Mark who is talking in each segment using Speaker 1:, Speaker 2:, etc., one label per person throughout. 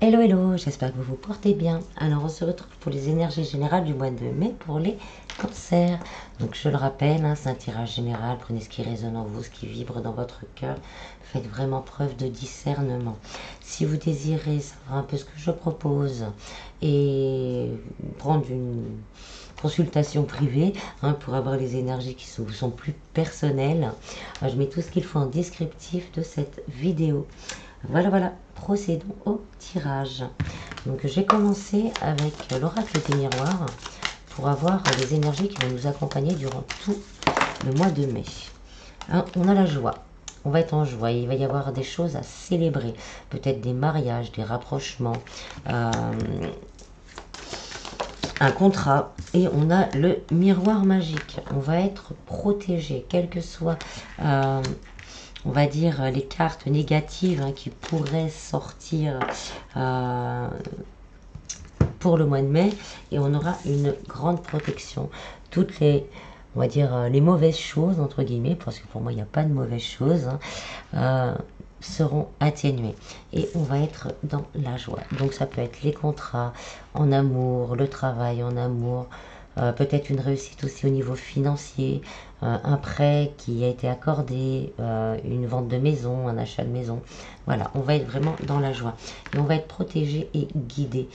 Speaker 1: Hello hello, j'espère que vous vous portez bien. Alors on se retrouve pour les énergies générales du mois de mai pour les cancers. Donc je le rappelle, c'est un tirage général, prenez ce qui résonne en vous, ce qui vibre dans votre cœur. Faites vraiment preuve de discernement. Si vous désirez savoir un peu ce que je propose et prendre une consultation privée pour avoir les énergies qui sont plus personnelles, je mets tout ce qu'il faut en descriptif de cette vidéo. Voilà, procédons au tirage. Donc j'ai commencé avec l'oracle des miroirs pour avoir les énergies qui vont nous accompagner durant tout le mois de mai. On a la joie, on va être en joie, il va y avoir des choses à célébrer, peut-être des mariages, des rapprochements, un contrat, et on a le miroir magique. On va être protégé, quel que soit on va dire les cartes négatives qui pourraient sortir pour le mois de mai, et on aura une grande protection. Toutes les, on va dire les mauvaises choses entre guillemets, parce que pour moi il n'y a pas de mauvaises choses, seront atténuées et on va être dans la joie. Donc ça peut être les contrats en amour, le travail en amour, peut-être une réussite aussi au niveau financier, un prêt qui a été accordé, une vente de maison, un achat de maison. Voilà, on va être vraiment dans la joie et on va être protégé et guidé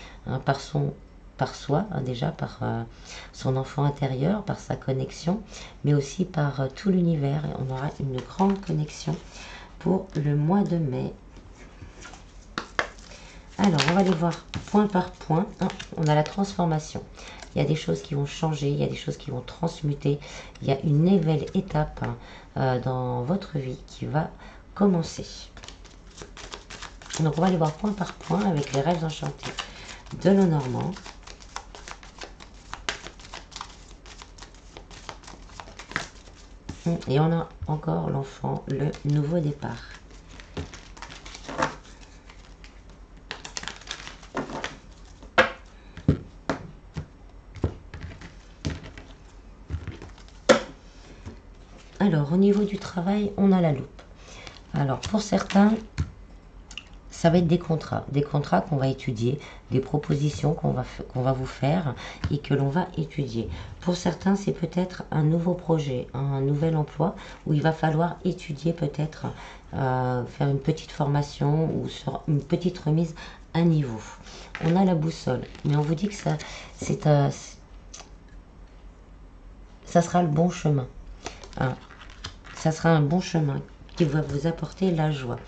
Speaker 1: par soi, déjà par son enfant intérieur, par sa connexion, mais aussi par tout l'univers. Et on aura une grande connexion pour le mois de mai. Alors, on va aller voir point par point. On a la transformation. Il y a des choses qui vont changer, il y a des choses qui vont transmuter. Il y a une nouvelle étape dans votre vie qui va commencer. Donc, on va aller voir point par point avec les rêves enchantés de Lenormand. Et on a encore l'enfant, le nouveau départ. Alors, au niveau du travail, on a la loupe. Alors, pour certains, ça va être des contrats qu'on va étudier, des propositions qu'on va vous faire et que l'on va étudier. Pour certains, c'est peut-être un nouveau projet, un nouvel emploi où il va falloir étudier peut-être, faire une petite formation ou sur une petite remise à niveau. On a la boussole, mais on vous dit que ça sera le bon chemin. Ça sera un bon chemin qui va vous apporter la joie.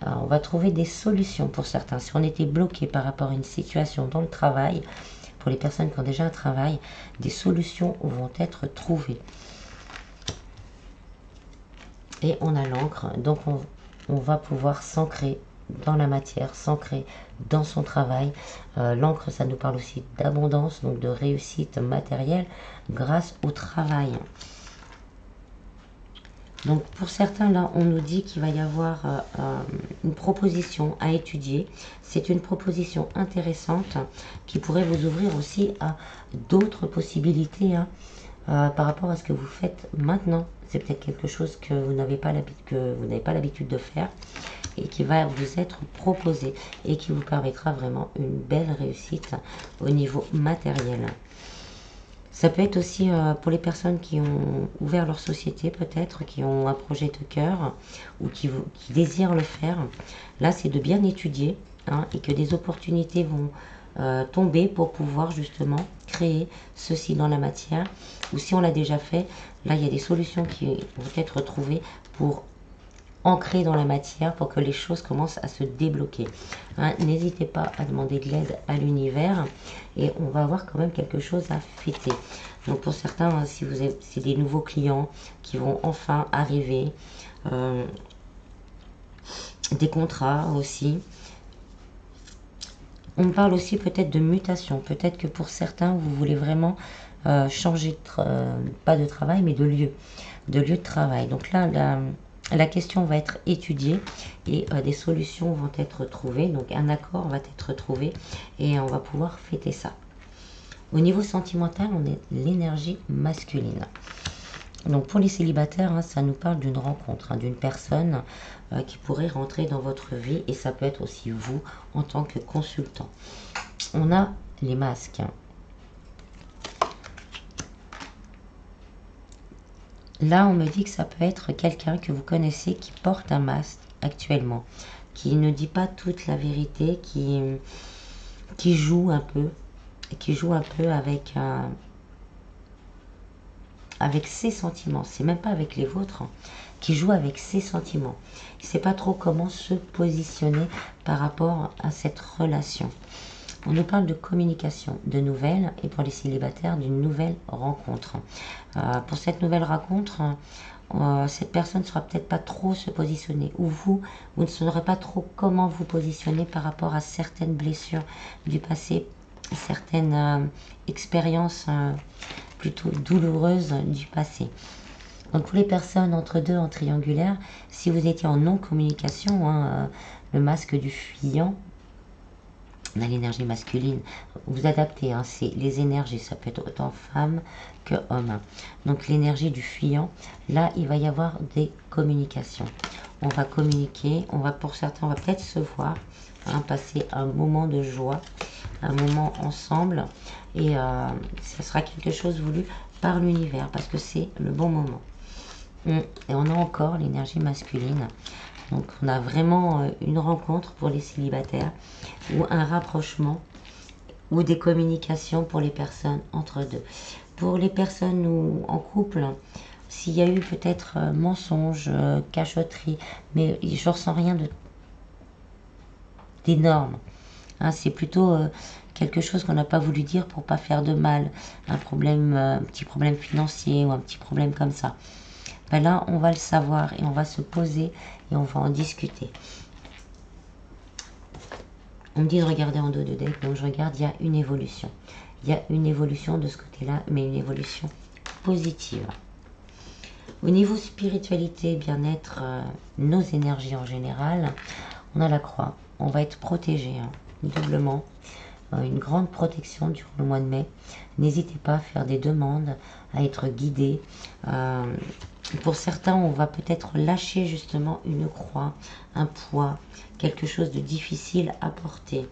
Speaker 1: Alors, on va trouver des solutions pour certains. Si on était bloqué par rapport à une situation dans le travail, pour les personnes qui ont déjà un travail, des solutions vont être trouvées. Et on a l'encre, donc on va pouvoir s'ancrer dans la matière, s'ancrer dans son travail. L'encre, ça nous parle aussi d'abondance, donc de réussite matérielle grâce au travail. Donc pour certains, là, on nous dit qu'il va y avoir une proposition à étudier. C'est une proposition intéressante qui pourrait vous ouvrir aussi à d'autres possibilités par rapport à ce que vous faites maintenant. C'est peut-être quelque chose que vous n'avez pas l'habitude de faire et qui va vous être proposé et qui vous permettra vraiment une belle réussite au niveau matériel. Ça peut être aussi pour les personnes qui ont ouvert leur société peut-être, qui ont un projet de cœur ou qui désirent le faire. Là, c'est de bien étudier et que des opportunités vont tomber pour pouvoir justement créer ceci dans la matière. Ou si on l'a déjà fait, là, il y a des solutions qui vont être trouvées pour ancrer dans la matière pour que les choses commencent à se débloquer. N'hésitez pas à demander de l'aide à l'univers et on va avoir quand même quelque chose à fêter. Donc pour certains, si c'est des nouveaux clients qui vont enfin arriver, des contrats aussi. On me parle aussi peut-être de mutation. Peut-être que pour certains, vous voulez vraiment changer, pas de travail, mais de lieu de travail. Donc là, la question va être étudiée et des solutions vont être trouvées. Donc un accord va être trouvé et on va pouvoir fêter ça. Au niveau sentimental, on est l'énergie masculine. Donc pour les célibataires, hein, ça nous parle d'une rencontre, hein, d'une personne qui pourrait rentrer dans votre vie, et ça peut être aussi vous en tant que consultant. On a les masques. Là, on me dit que ça peut être quelqu'un que vous connaissez qui porte un masque actuellement, qui ne dit pas toute la vérité, qui joue un peu, avec ses sentiments. C'est même pas avec les vôtres, hein, qui joue avec ses sentiments. Il ne sait pas trop comment se positionner par rapport à cette relation. On nous parle de communication, de nouvelles, et pour les célibataires, d'une nouvelle rencontre. Pour cette nouvelle rencontre, cette personne ne saura peut-être pas trop se positionner, ou vous ne saurez pas trop comment vous positionner par rapport à certaines blessures du passé, certaines expériences plutôt douloureuses du passé. Donc pour les personnes entre deux en triangulaire, si vous étiez en non-communication, hein, le masque du fuyant, on a l'énergie masculine, vous adaptez, hein, c'est les énergies, ça peut être autant femme que homme. Donc l'énergie du fuyant, là il va y avoir des communications. On va communiquer, pour certains on va peut-être se voir, hein, passer un moment de joie, un moment ensemble, et ce sera quelque chose voulu par l'univers, parce que c'est le bon moment. Et on a encore l'énergie masculine. Donc on a vraiment une rencontre pour les célibataires, ou un rapprochement, ou des communications pour les personnes entre deux. Pour les personnes en couple, s'il y a eu peut-être mensonge, cachotterie, mais je ressens rien d'énorme. Hein, c'est plutôt quelque chose qu'on n'a pas voulu dire pour pas faire de mal, un petit problème financier ou un petit problème comme ça. Ben là, on va le savoir et on va se poser et on va en discuter. On me dit de regarder en dos de deck, donc je regarde, il y a une évolution. Il y a une évolution de ce côté-là, mais une évolution positive. Au niveau spiritualité, bien-être, nos énergies en général, on a la croix. On va être protégé, hein, doublement. Une grande protection durant le mois de mai. N'hésitez pas à faire des demandes, à être guidé. Pour certains, on va peut-être lâcher justement une croix, un poids, quelque chose de difficile à porter.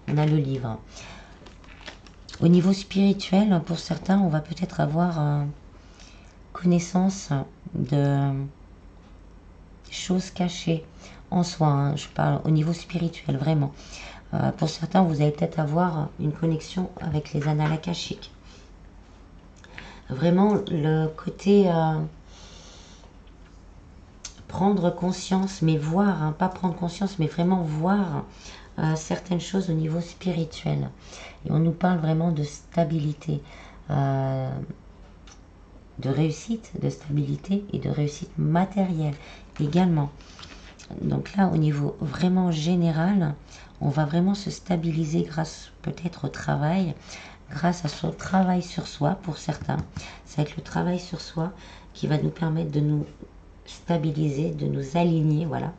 Speaker 1: On a le livre. Au niveau spirituel, pour certains, on va peut-être avoir connaissance de choses cachées en soi. Hein. Je parle au niveau spirituel, vraiment. Pour certains, vous allez peut-être avoir une connexion avec les annales akashiques. Vraiment, le côté prendre conscience, mais voir, hein, pas prendre conscience, mais vraiment voir certaines choses au niveau spirituel. Et on nous parle vraiment de stabilité, de réussite, de stabilité et de réussite matérielle également. Donc là, au niveau vraiment général, on va vraiment se stabiliser grâce peut-être au travail, grâce à ce travail sur soi pour certains. Ça va être le travail sur soi qui va nous permettre de nous stabiliser, de nous aligner, voilà,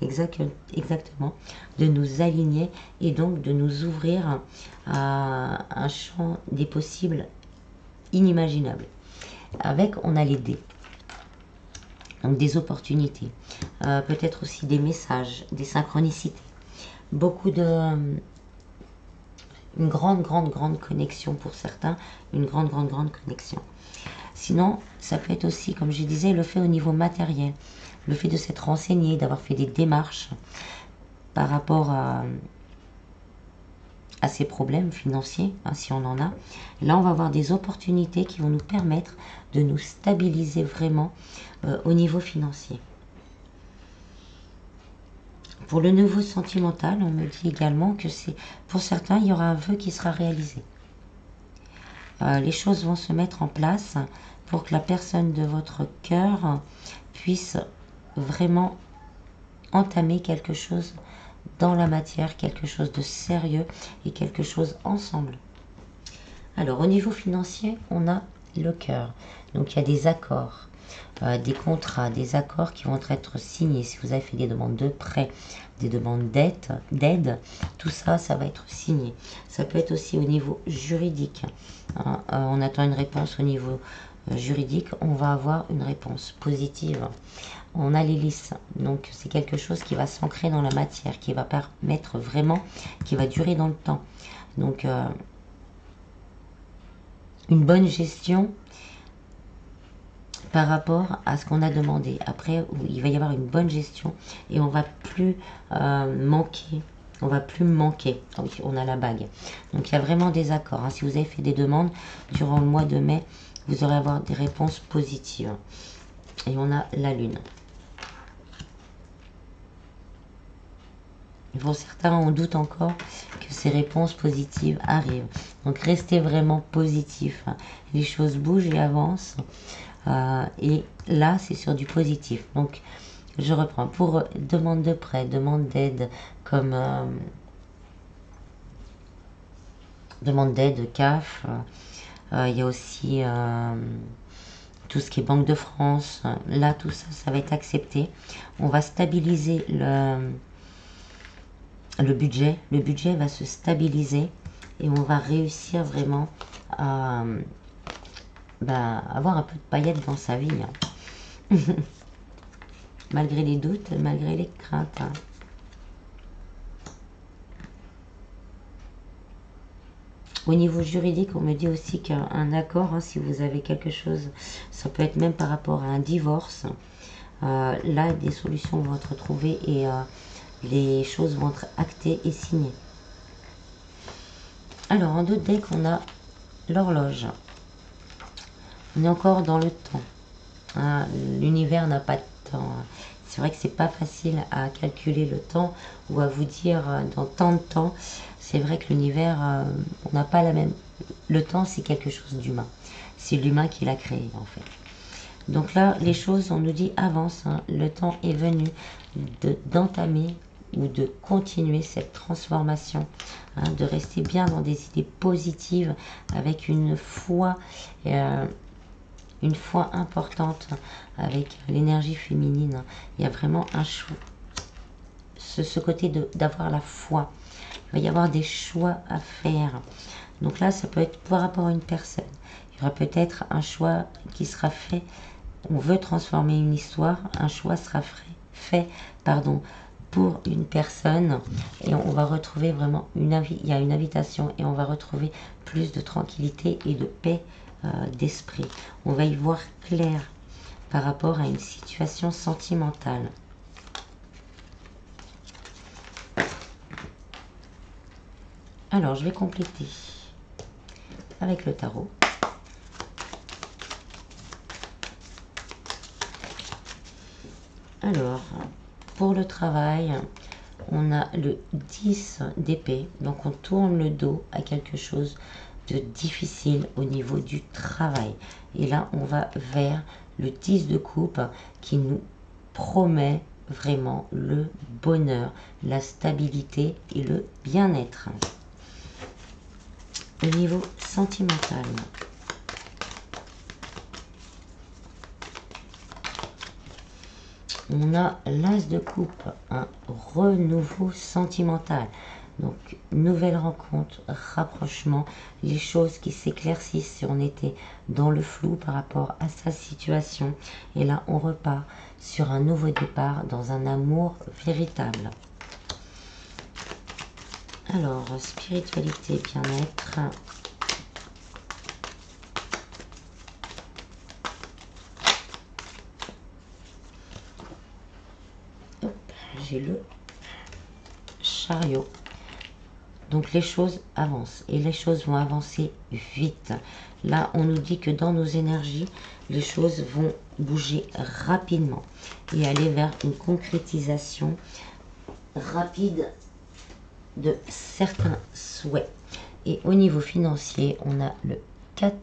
Speaker 1: exactement, de nous aligner et donc de nous ouvrir à un champ des possibles inimaginables. Avec, on a les dés. Donc des opportunités, peut-être aussi des messages, des synchronicités, une grande connexion pour certains, une grande connexion. Sinon, ça peut être aussi, comme je disais, le fait au niveau matériel, le fait de s'être renseigné, d'avoir fait des démarches par rapport à ces problèmes financiers, hein, si on en a. Là, on va avoir des opportunités qui vont nous permettre de nous stabiliser vraiment au niveau financier. Pour le niveau sentimental, on me dit également que pour certains, il y aura un vœu qui sera réalisé. Les choses vont se mettre en place pour que la personne de votre cœur puisse vraiment entamer quelque chose dans la matière, quelque chose de sérieux et quelque chose ensemble. Alors au niveau financier, on a le cœur. Donc il y a des accords, des contrats, des accords qui vont être signés. Si vous avez fait des demandes de prêt, des demandes d'aide, tout ça, ça va être signé. Ça peut être aussi au niveau juridique. Hein. On attend une réponse au niveau juridique, on va avoir une réponse positive. On a l'hélice, donc c'est quelque chose qui va s'ancrer dans la matière, qui va permettre vraiment, qui va durer dans le temps. Donc une bonne gestion par rapport à ce qu'on a demandé. Après, il va y avoir une bonne gestion et on va plus manquer. On va plus manquer. Donc, on a la bague. Donc il y a vraiment des accords. Hein. Si vous avez fait des demandes durant le mois de mai, vous aurez avoir des réponses positives. Et on a la lune. Pour certains, on doute encore que ces réponses positives arrivent. Donc restez vraiment positif. Les choses bougent et avancent. Et là, c'est sur du positif. Donc, je reprends. Pour demande de prêt, demande d'aide, comme demande d'aide, CAF. Il y a aussi tout ce qui est Banque de France. Là, tout ça, ça va être accepté. On va stabiliser le budget. Le budget va se stabiliser et on va réussir vraiment à avoir un peu de paillettes dans sa vie. Hein. Malgré les doutes, malgré les craintes. Hein. Au niveau juridique, on me dit aussi qu'un accord, hein, si vous avez quelque chose, ça peut être même par rapport à un divorce. Là, des solutions vont être trouvées et les choses vont être actées et signées. Alors, en 2 decks, on a l'horloge. On est encore dans le temps. Hein, l'univers n'a pas de temps. C'est vrai que c'est pas facile à calculer le temps ou à vous dire dans tant de temps. C'est vrai que l'univers, on n'a pas la même. Le temps, c'est quelque chose d'humain. C'est l'humain qui l'a créé en fait. Donc là, les choses, on nous dit avance. Hein, le temps est venu d'entamer ou de continuer cette transformation, hein, de rester bien dans des idées positives avec une foi importante avec l'énergie féminine. Il y a vraiment un choix, ce côté d'avoir la foi. Il va y avoir des choix à faire. Donc là, ça peut être par rapport à une personne. Il y aura peut-être un choix qui sera fait. On veut transformer une histoire. Un choix sera fait pour une personne. Et on va retrouver vraiment il y a une invitation et on va retrouver plus de tranquillité et de paix d'esprit. On va y voir clair par rapport à une situation sentimentale. Alors, je vais compléter avec le tarot. Alors, pour le travail, on a le 10 d'épée. Donc, on tourne le dos à quelque chose de difficile au niveau du travail. Et là, on va vers le 10 de coupe qui nous promet vraiment le bonheur, la stabilité et le bien-être. Au niveau sentimental, on a l'as de coupe, un renouveau sentimental. Donc, nouvelle rencontre, rapprochement, les choses qui s'éclaircissent si on était dans le flou par rapport à sa situation. Et là, on repart sur un nouveau départ dans un amour véritable. Alors, spiritualité, bien-être. J'ai le chariot. Donc les choses avancent et les choses vont avancer vite. Là, on nous dit que dans nos énergies, les choses vont bouger rapidement et aller vers une concrétisation rapide de certains souhaits. Et au niveau financier, on a le 4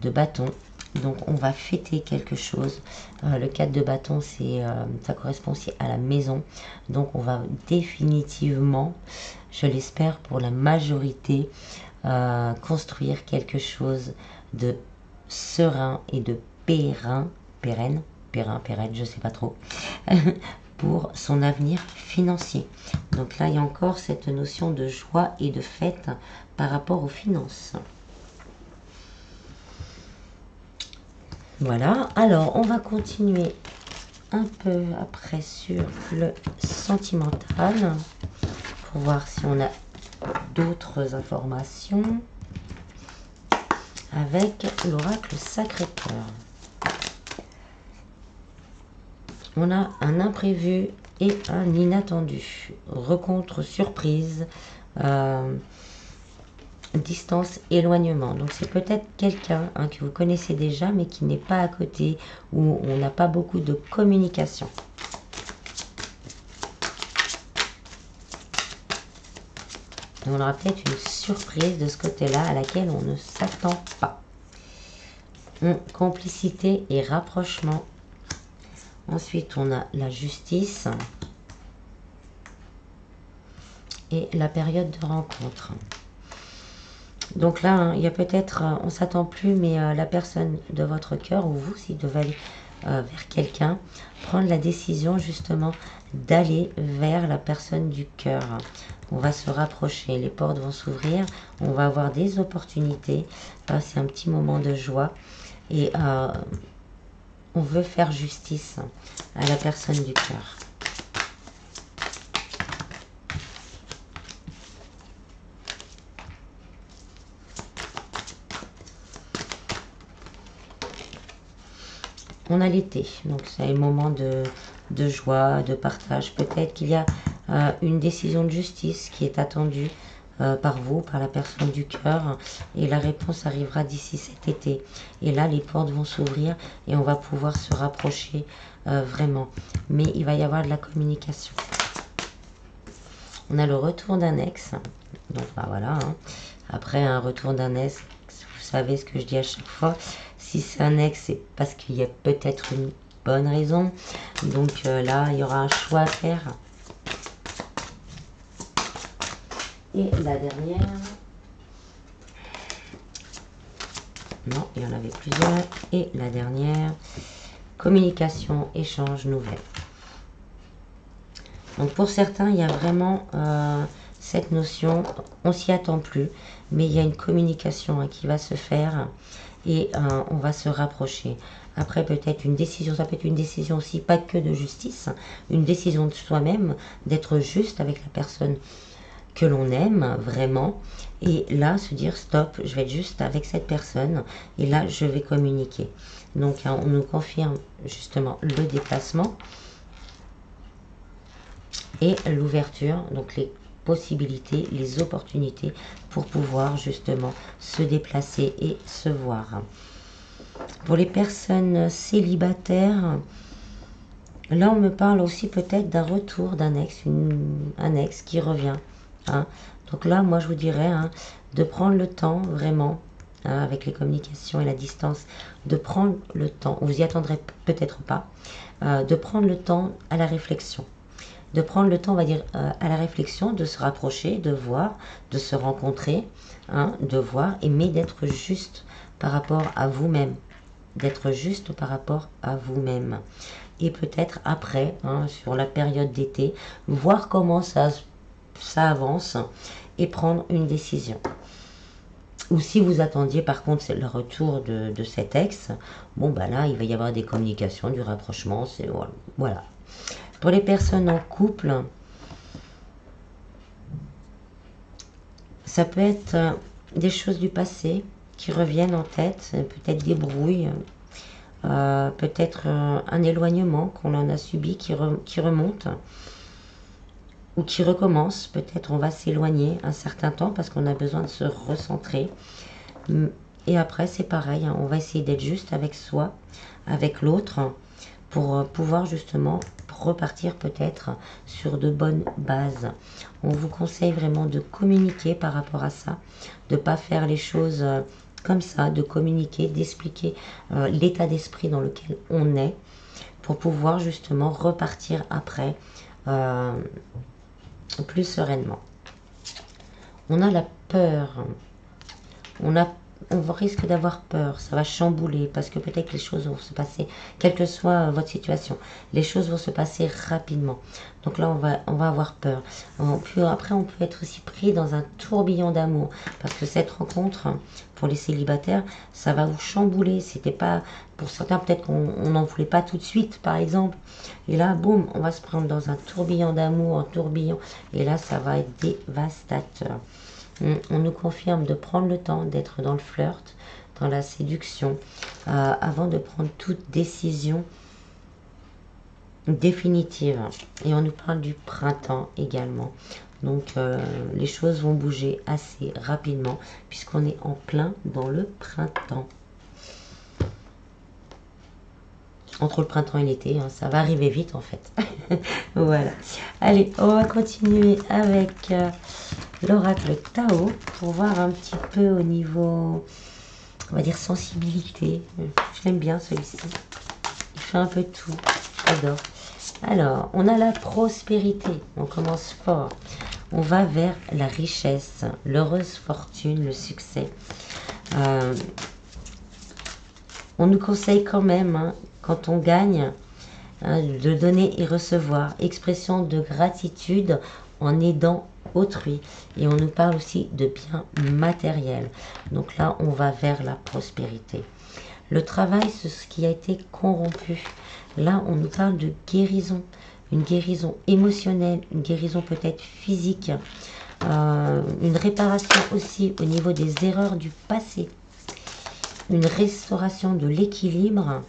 Speaker 1: de bâton. Donc on va fêter quelque chose. Le 4 de bâton, ça correspond aussi à la maison. Donc on va définitivement, je l'espère pour la majorité, construire quelque chose de serein et de pérenne, je sais pas trop, pour son avenir financier. Donc là, il y a encore cette notion de joie et de fête par rapport aux finances. Voilà, alors on va continuer un peu après sur le sentimental pour voir si on a d'autres informations avec l'oracle Sacré-Cœur. On a un imprévu et un inattendu, rencontre surprise, distance, éloignement. Donc c'est peut-être quelqu'un que vous connaissez déjà mais qui n'est pas à côté, où on n'a pas beaucoup de communication. Et on aura peut-être une surprise de ce côté-là à laquelle on ne s'attend pas. Complicité et rapprochement. Ensuite, on a la justice et la période de rencontre. Donc là, il y a peut-être, on ne s'attend plus, mais la personne de votre cœur, ou vous, si vous devez aller vers quelqu'un, prendre la décision justement d'aller vers la personne du cœur. On va se rapprocher, les portes vont s'ouvrir, on va avoir des opportunités, c'est un petit moment de joie et on veut faire justice à la personne du cœur. On a l'été, donc c'est un moment de joie, de partage. Peut-être qu'il y a une décision de justice qui est attendue par vous, par la personne du cœur, et la réponse arrivera d'ici cet été. Et là, les portes vont s'ouvrir et on va pouvoir se rapprocher vraiment. Mais il va y avoir de la communication. On a le retour d'un ex. Donc bah, voilà, hein. Après un retour d'un ex, vous savez ce que je dis à chaque fois. Si c'est un ex, c'est parce qu'il y a peut-être une bonne raison. Donc là, il y aura un choix à faire. Et la dernière... Non, il y en avait plusieurs. Et la dernière, communication, échange, nouvelles. Donc pour certains, il y a vraiment cette notion, on s'y attend plus, mais il y a une communication qui va se faire et on va se rapprocher. Après peut-être une décision, ça peut être une décision aussi, pas que de justice, une décision de soi-même, d'être juste avec la personne que l'on aime vraiment. Et là, se dire stop, je vais être juste avec cette personne et là, je vais communiquer. Donc on nous confirme justement le déplacement et l'ouverture, donc les possibilités, les opportunités pour pouvoir justement se déplacer et se voir. Pour les personnes célibataires, là on me parle aussi peut-être d'un retour d'un ex, un ex qui revient. Hein. Donc là, moi je vous dirais de prendre le temps vraiment, avec les communications et la distance, de prendre le temps, vous y attendrez peut-être pas, de prendre le temps à la réflexion. De prendre le temps, on va dire, à la réflexion, de se rapprocher, de voir, de se rencontrer, de voir, mais d'être juste par rapport à vous-même. D'être juste par rapport à vous-même. Et peut-être après, sur la période d'été, voir comment ça avance et prendre une décision. Ou si vous attendiez par contre c'est le retour de cet ex, bon bah là il va y avoir des communications, du rapprochement, c'est voilà. Pour les personnes en couple, ça peut être des choses du passé qui reviennent en tête, peut-être des brouilles, peut-être un éloignement qu'on en a subi qui remonte ou qui recommence. Peut-être on va s'éloigner un certain temps parce qu'on a besoin de se recentrer. Et après c'est pareil, on va essayer d'être juste avec soi, avec l'autre, pour pouvoir justement repartir peut-être sur de bonnes bases. On vous conseille vraiment de communiquer par rapport à ça, de ne pas faire les choses comme ça, de communiquer, d'expliquer l'état d'esprit dans lequel on est, pour pouvoir justement repartir après plus sereinement. On a la peur. On a risque d'avoir peur, ça va chambouler, parce que peut-être que les choses vont se passer, quelle que soit votre situation, les choses vont se passer rapidement. Donc là, on va avoir peur. Après, on peut être aussi pris dans un tourbillon d'amour, parce que cette rencontre, pour les célibataires, ça va vous chambouler. C'était pas, pour certains, peut-être qu'on n'en voulait pas tout de suite, par exemple. Et là, boum, on va se prendre dans un tourbillon d'amour, un tourbillon, et là, ça va être dévastateur. On nous confirme de prendre le temps d'être dans le flirt, dans la séduction, avant de prendre toute décision définitive. Et on nous parle du printemps également. Donc les choses vont bouger assez rapidement puisqu'on est en plein dans le printemps. Entre le printemps et l'été, hein, ça va arriver vite en fait. Voilà. Allez, on va continuer avec l'oracle Tao pour voir un petit peu au niveau, on va dire, sensibilité. J'aime bien celui-ci. Il fait un peu tout. J'adore. Alors, on a la prospérité. On commence fort. On va vers la richesse, l'heureuse fortune, le succès. On nous conseille quand même, hein, quand on gagne, hein, de donner et recevoir. Expression de gratitude en aidant autrui. Et on nous parle aussi de biens matériels. Donc là, on va vers la prospérité. Le travail, c'est ce qui a été corrompu. Là, on nous parle de guérison. Une guérison émotionnelle, une guérison peut-être physique. Une réparation aussi au niveau des erreurs du passé. Une restauration de l'équilibre.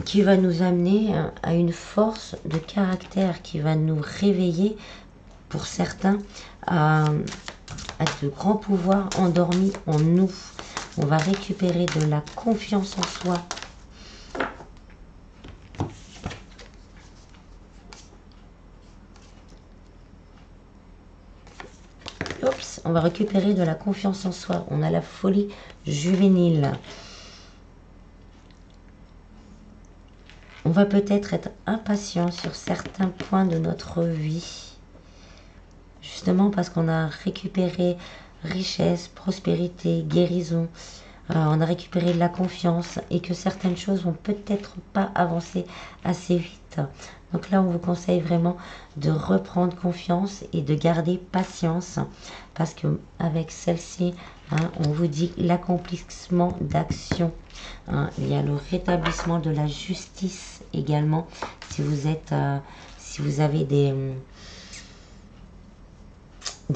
Speaker 1: Qui va nous amener à une force de caractère, qui va nous réveiller, pour certains, à de grands pouvoirs endormis en nous. On va récupérer de la confiance en soi. Oups, on va récupérer de la confiance en soi. On a la folie juvénile. On va peut-être être impatient sur certains points de notre vie. Justement parce qu'on a récupéré richesse, prospérité, guérison. On a récupéré de la confiance et que certaines choses vont peut-être pas avancer assez vite. Donc là, on vous conseille vraiment de reprendre confiance et de garder patience parce que avec celle-ci, hein, on vous dit l'accomplissement d'actions. Hein, il y a le rétablissement de la justice également. Si vous êtes, si vous avez des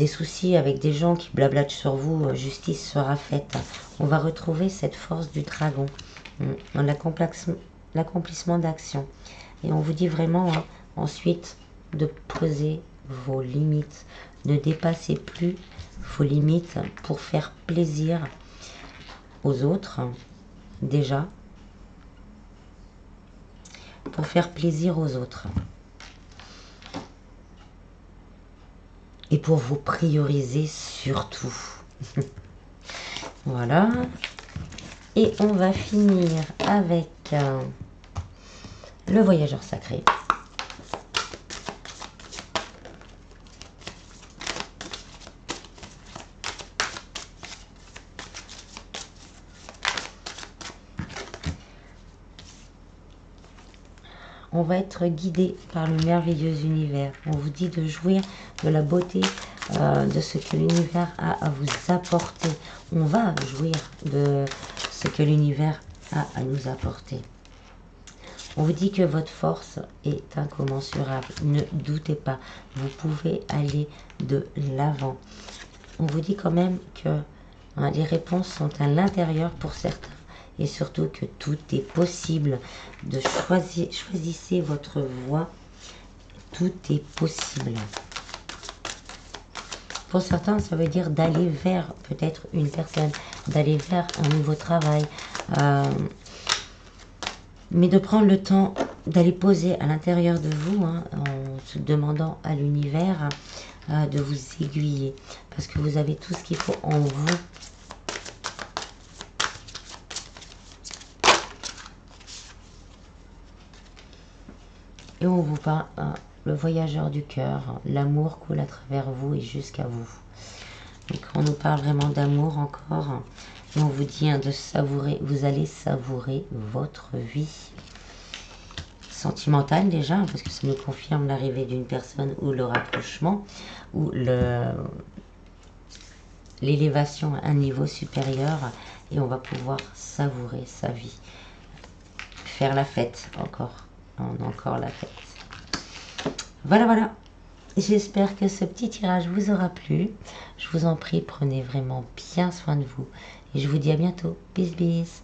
Speaker 1: soucis avec des gens qui blablatent sur vous, justice sera faite. On va retrouver cette force du dragon, l'accomplissement d'action. Et on vous dit vraiment, hein, ensuite, de poser vos limites. Ne dépassez plus vos limites pour faire plaisir aux autres, déjà. Pour faire plaisir aux autres. Et pour vous prioriser surtout. Voilà. Et on va finir avec le voyageur sacré. On va être guidé par le merveilleux univers. On vous dit de jouir de la beauté de ce que l'univers a à vous apporter. On va jouir de ce que l'univers a à nous apporter. On vous dit que votre force est incommensurable. Ne doutez pas, vous pouvez aller de l'avant. On vous dit quand même que hein, les réponses sont à l'intérieur pour certains. Et surtout que tout est possible. De choisissez votre voie. Tout est possible. Pour certains, ça veut dire d'aller vers peut-être une personne, d'aller vers un nouveau travail. Mais de prendre le temps d'aller poser à l'intérieur de vous, hein, en se demandant à l'univers de vous aiguiller. Parce que vous avez tout ce qu'il faut en vous. Et on vous parle le voyageur du cœur, l'amour coule à travers vous et jusqu'à vous. Donc on nous parle vraiment d'amour encore. Et on vous dit de savourer, vous allez savourer votre vie sentimentale déjà, parce que ça nous confirme l'arrivée d'une personne ou le rapprochement, ou l'élévation à un niveau supérieur, et on va pouvoir savourer sa vie. Faire la fête encore la fête. Voilà, voilà. J'espère que ce petit tirage vous aura plu. Je vous en prie, prenez vraiment bien soin de vous. Et je vous dis à bientôt. Bis, bis.